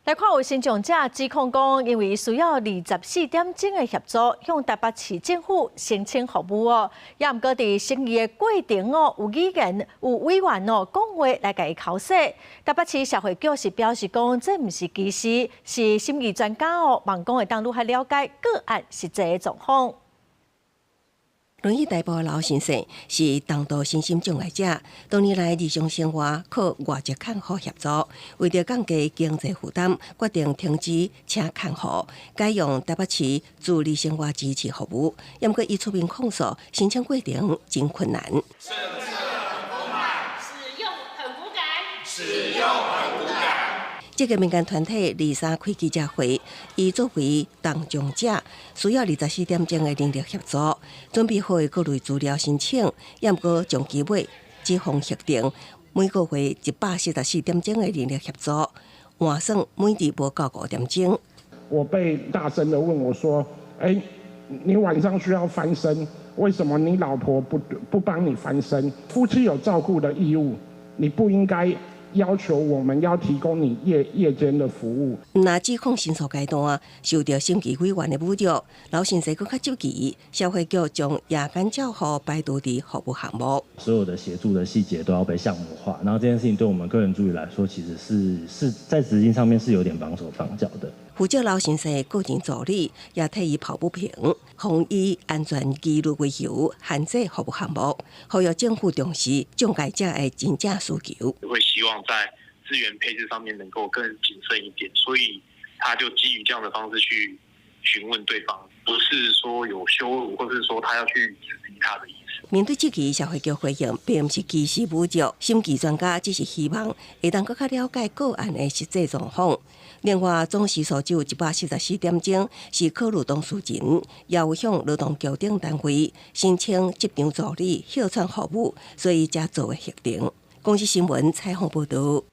来看有新长者指控讲，因为需要24点钟的协助，向台北市政府申请服务哦。也毋过伫审议的过程哦，有议员、有委员哦讲话来甲伊口说。台北市社会局是表示讲，这毋是歧视，是审议专家哦，望讲会当愈较了解个案实际的状况。轮椅代步的老先生是重度身心障碍者，多年来日常生活靠外籍看护协助，为了降低经济负担，决定停止请看护，改用台北市助理生活支持服务。不过，伊出面控诉申请过程真困难。政策很丰满，使用很无感，使用很无感。这个民间团体23开记者会，伊作为当障者，需要24点钟的人力协助，准备好各类资料申请，也毋过将期尾这项协定每个月144点钟的人力协助，换算每日无到5点钟。我被大声的问我说：“你晚上需要翻身，为什么你老婆不帮你翻身？夫妻有照顾的义务，你不应该要求我们要提供你夜间的服务。”那指控申诉阶段受到审议委员的侮辱，老先生更较积极，社会局将夜间照护排除伫服务项目。所有的协助的细节都要被项目化，然后这件事情对我们个人助理来说，其实是在执行上面是有点绑手绑脚的。负责老先生的个人助理也替伊抱不平，防以安全纪律为由限制服务项目，呼吁政府重视障碍者的真正需求。会希望在资源配置上面能够更谨慎一点，所以他就基于这样的方式去询问对方，不是说有羞辱，或是说他要去质疑他的意思。面对这期社会局回应，并不是歧视侮辱，审计专家只是希望会当更加了解个案的实际状况。另外，总时数只有144点钟，是考虑当事人也有向劳动局等单位申请执场助理、哮喘服务，所以才做的协定。公司新闻采访报道。